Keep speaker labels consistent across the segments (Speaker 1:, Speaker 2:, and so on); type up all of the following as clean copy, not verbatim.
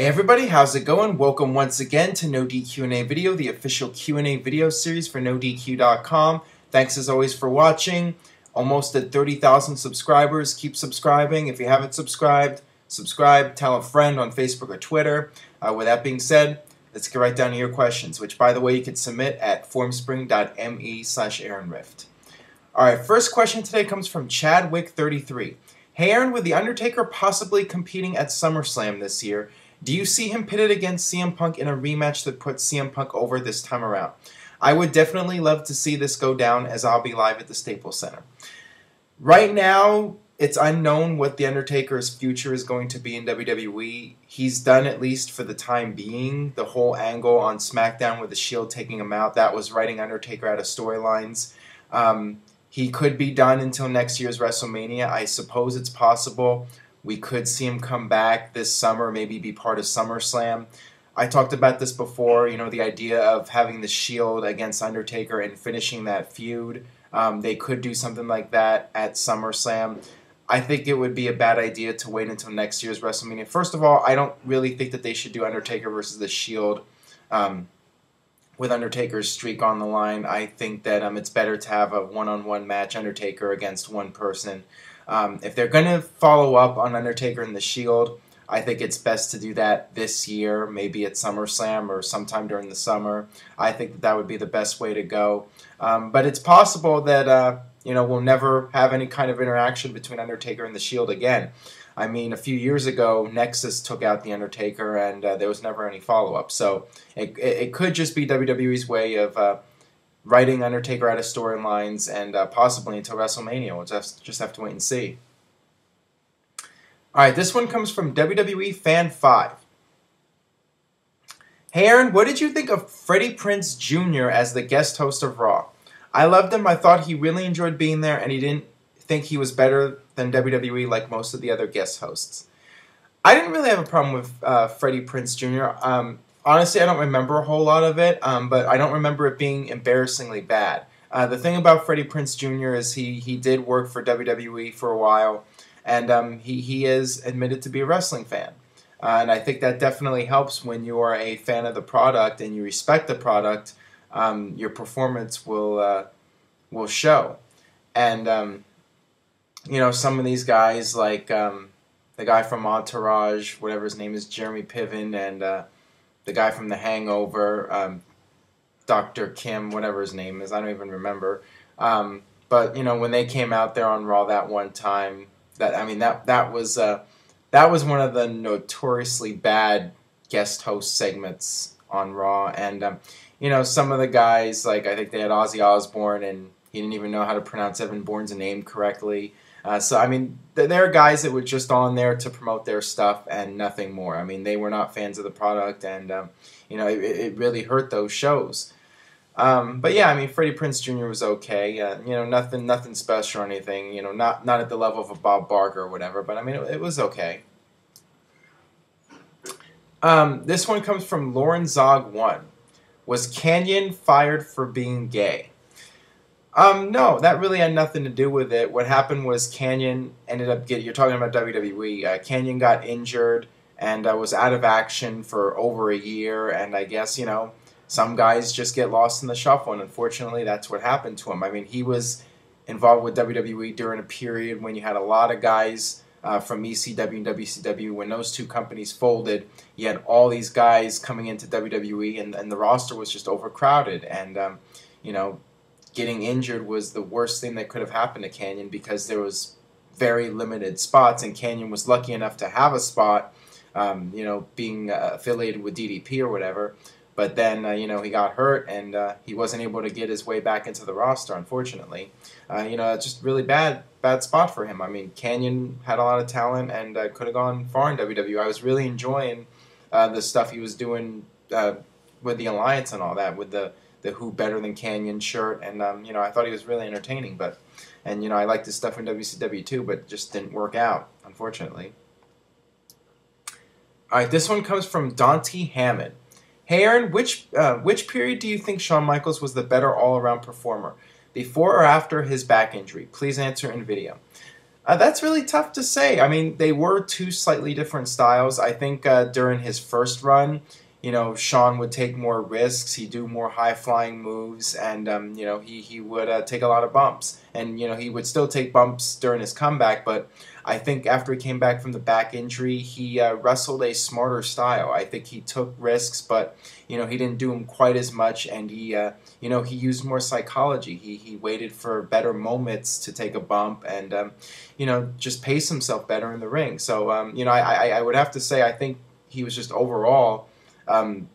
Speaker 1: Hey everybody, how's it going? Welcome once again to NoDQ&A Video, the official Q&A video series for NoDQ.com. Thanks as always for watching. Almost at 30,000 subscribers. Keep subscribing. If you haven't subscribed, subscribe. Tell a friend on Facebook or Twitter. With that being said, let's get right down to your questions, which by the way you can submit at formspring.me/AaronRift. Alright, first question today comes from Chadwick33. Hey Aaron, with The Undertaker possibly competing at SummerSlam this year, do you see him pitted against CM Punk in a rematch that puts CM Punk over this time around? I would definitely love to see this go down, as I'll be live at the Staples Center. Right now, it's unknown what The Undertaker's future is going to be in WWE. He's done, at least for the time being, the whole angle on SmackDown with the Shield taking him out. That was writing Undertaker out of storylines. He could be done until next year's WrestleMania. I suppose it's possible. We could see him come back this summer, maybe be part of SummerSlam. I talked about this before, you know, the idea of having the Shield against Undertaker and finishing that feud. They could do something like that at SummerSlam. I think it would be a bad idea to wait until next year's WrestleMania. First of all, I don't really think that they should do Undertaker versus the Shield with Undertaker's streak on the line. I think that it's better to have a one-on-one match, Undertaker against one person. If they're going to follow up on Undertaker and the Shield, I think it's best to do that this year, maybe at SummerSlam or sometime during the summer. I think that would be the best way to go. But it's possible that we'll never have any kind of interaction between Undertaker and the Shield again. I mean, a few years ago, Nexus took out the Undertaker, and there was never any follow-up. So it could just be WWE's way of writing Undertaker out of storylines and possibly until WrestleMania. We'll just have to wait and see. Alright, this one comes from WWE Fan 5. Hey Aaron, what did you think of Freddie Prinze Jr. as the guest host of Raw? I loved him. I thought he really enjoyed being there, and he didn't think he was better than WWE like most of the other guest hosts. I didn't really have a problem with Freddie Prinze Jr. Honestly, I don't remember a whole lot of it, but I don't remember it being embarrassingly bad. The thing about Freddie Prinze Jr. is he did work for WWE for a while, and he is admitted to be a wrestling fan. And I think that definitely helps when you are a fan of the product and you respect the product. Your performance will show. And some of these guys, like the guy from Entourage, whatever his name is, Jeremy Piven, and the guy from The Hangover, Dr. Kim, whatever his name is, I don't even remember. But when they came out there on Raw that one time, that was one of the notoriously bad guest host segments on Raw. And some of the guys, like I think they had Ozzy Osbourne, and he didn't even know how to pronounce Evan Bourne's name correctly. So, I mean, there are guys that were just on there to promote their stuff and nothing more. I mean, they were not fans of the product, and, it really hurt those shows. But, yeah, I mean, Freddie Prinze Jr. was okay. Nothing special or anything. Not at the level of a Bob Barker or whatever, but, I mean, it was okay. This one comes from Lauren Zog 1. Was Canyon fired for being gay? No, that really had nothing to do with it. What happened was Canyon ended up you're talking about WWE, Canyon got injured and was out of action for over a year, and I guess, some guys just get lost in the shuffle, and unfortunately that's what happened to him. I mean, he was involved with WWE during a period when you had a lot of guys from ECW and WCW. When those two companies folded, you had all these guys coming into WWE, and the roster was just overcrowded, and, getting injured was the worst thing that could have happened to Canyon, because there was very limited spots, and Canyon was lucky enough to have a spot, being affiliated with DDP or whatever. But then, he got hurt, and he wasn't able to get his way back into the roster, unfortunately. It's just really bad spot for him. I mean, Canyon had a lot of talent and could have gone far in WWE. I was really enjoying the stuff he was doing with the Alliance and all that, with the Who Better Than Canyon shirt, and I thought he was really entertaining. And I liked his stuff in WCW too, but it just didn't work out, unfortunately. All right, this one comes from Dante Hammond. Hey Aaron, which period do you think Shawn Michaels was the better all-around performer, before or after his back injury? Please answer in video. That's really tough to say. I mean, they were two slightly different styles. I think during his first run, Shawn would take more risks. He'd do more high flying moves, and he would take a lot of bumps. And he would still take bumps during his comeback. But I think after he came back from the back injury, he wrestled a smarter style. I think he took risks, but he didn't do them quite as much, and he used more psychology. He waited for better moments to take a bump, and just pace himself better in the ring. So I would have to say I think he was just overall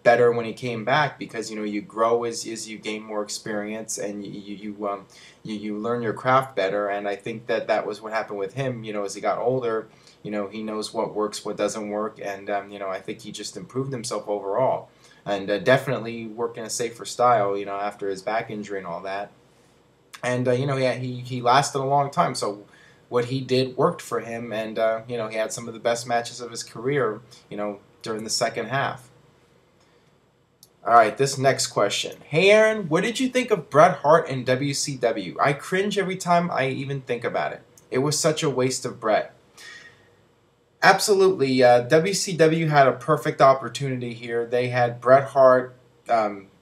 Speaker 1: better when he came back, because you grow as you gain more experience, and you learn your craft better. And I think that was what happened with him. As he got older, he knows what works, what doesn't work, and I think he just improved himself overall, and definitely worked in a safer style. After his back injury and all that, and he lasted a long time. So what he did worked for him, and he had some of the best matches of his career. During the second half. All right, this next question. Hey Aaron, what did you think of Bret Hart in WCW? I cringe every time I even think about it. It was such a waste of Bret. Absolutely, WCW had a perfect opportunity here. They had Bret Hart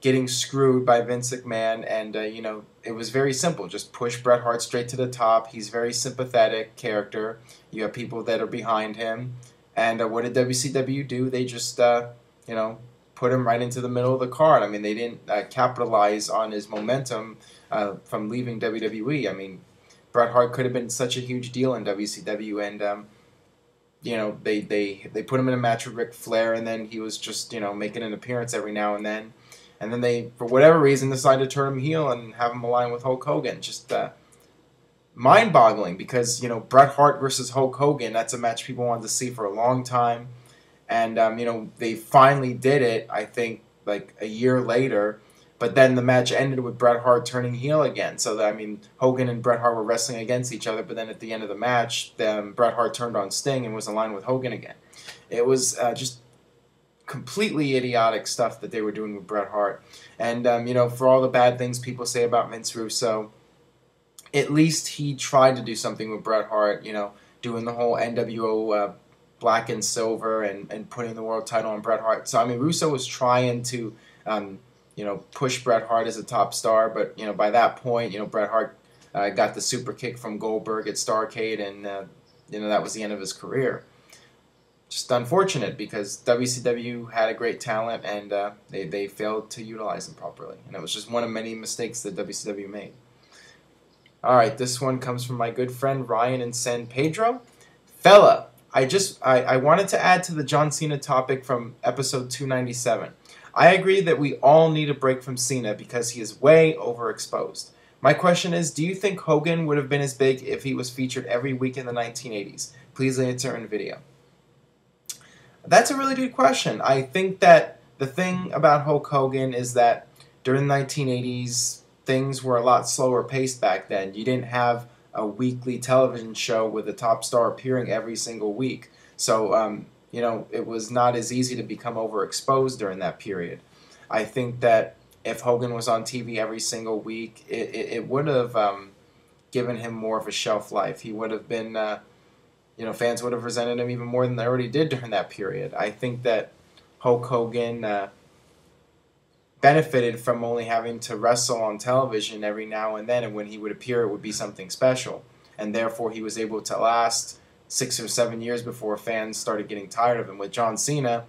Speaker 1: getting screwed by Vince McMahon, and it was very simple. Just push Bret Hart straight to the top. He's a very sympathetic character. You have people that are behind him, and what did WCW do? They just put him right into the middle of the card. I mean, they didn't capitalize on his momentum from leaving WWE. I mean, Bret Hart could have been such a huge deal in WCW, and they put him in a match with Ric Flair, and then he was just making an appearance every now and then they, for whatever reason, decided to turn him heel and have him align with Hulk Hogan. Just mind-boggling, because Bret Hart versus Hulk Hogan, that's a match people wanted to see for a long time. And, they finally did it, I think, like a year later. But then the match ended with Bret Hart turning heel again. So, Hogan and Bret Hart were wrestling against each other. But then at the end of the match, Bret Hart turned on Sting and was aligned with Hogan again. It was just completely idiotic stuff that they were doing with Bret Hart. And, for all the bad things people say about Vince Russo, at least he tried to do something with Bret Hart, doing the whole NWO black and silver, and putting the world title on Bret Hart. So Russo was trying to push Bret Hart as a top star, but by that point Bret Hart got the super kick from Goldberg at Starrcade, and that was the end of his career. Just unfortunate, because WCW had a great talent, and they failed to utilize him properly, and it was just one of many mistakes that WCW made. Alright, this one comes from my good friend Ryan in San Pedro. Fella, I wanted to add to the John Cena topic from episode 297. I agree that we all need a break from Cena because he is way overexposed. My question is, do you think Hogan would have been as big if he was featured every week in the 1980s? Please answer in video. That's a really good question. I think that the thing about Hulk Hogan is that during the 1980s, things were a lot slower paced back then. You didn't have a weekly television show with a top star appearing every single week. So, it was not as easy to become overexposed during that period. I think that if Hogan was on TV every single week, it would have given him more of a shelf life. He would have been, fans would have resented him even more than they already did during that period. I think that Hulk Hogan benefited from only having to wrestle on television every now and then, and when he would appear it would be something special, and therefore he was able to last 6 or 7 years before fans started getting tired of him. With John Cena,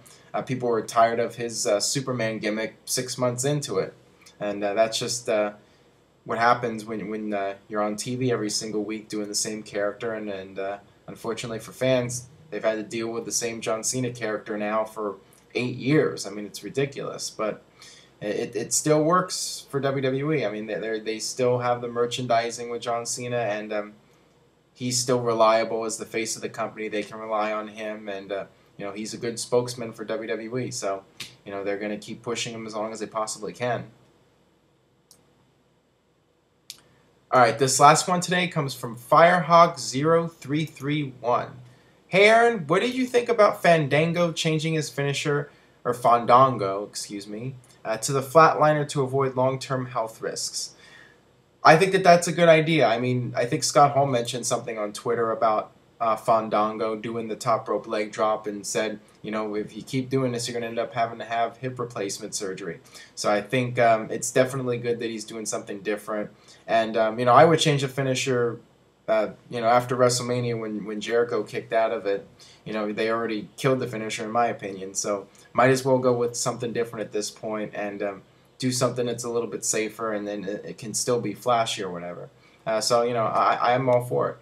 Speaker 1: people were tired of his Superman gimmick 6 months into it, and that's just what happens when you're on TV every single week doing the same character, and unfortunately for fans, they've had to deal with the same John Cena character now for 8 years. I mean, it's ridiculous, but it still works for WWE. I mean, they still have the merchandising with John Cena, and he's still reliable as the face of the company. They can rely on him, and he's a good spokesman for WWE. So they're going to keep pushing him as long as they possibly can. All right, this last one today comes from Firehawk0331. Hey Aaron, what did you think about Fandango changing his finisher, or Fandango, excuse me, to the flatliner to avoid long-term health risks? I think that that's a good idea. I mean, I think Scott Hall mentioned something on Twitter about Fandango doing the top rope leg drop and said, you know, if you keep doing this, you're going to end up having to have hip replacement surgery. So I think it's definitely good that he's doing something different. And, you know, I would change the finisher, you know, after WrestleMania when Jericho kicked out of it. You know, they already killed the finisher, in my opinion. So might as well go with something different at this point and do something that's a little bit safer, and then it can still be flashy or whatever. So, you know, I'm all for it.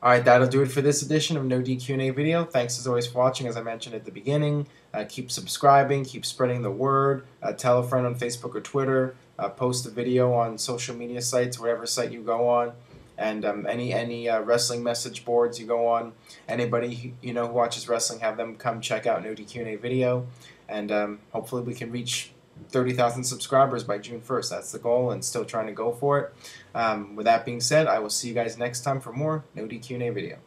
Speaker 1: All right, that'll do it for this edition of No DQ&A video. Thanks as always for watching. As I mentioned at the beginning, keep subscribing, keep spreading the word. Tell a friend on Facebook or Twitter. Post a video on social media sites, whatever site you go on, and any wrestling message boards you go on. Anybody you know who watches wrestling, have them come check out No DQ&A video, and hopefully we can reach 30,000 subscribers by June 1st. That's the goal, and still trying to go for it. With that being said, I will see you guys next time for more No DQ&A video.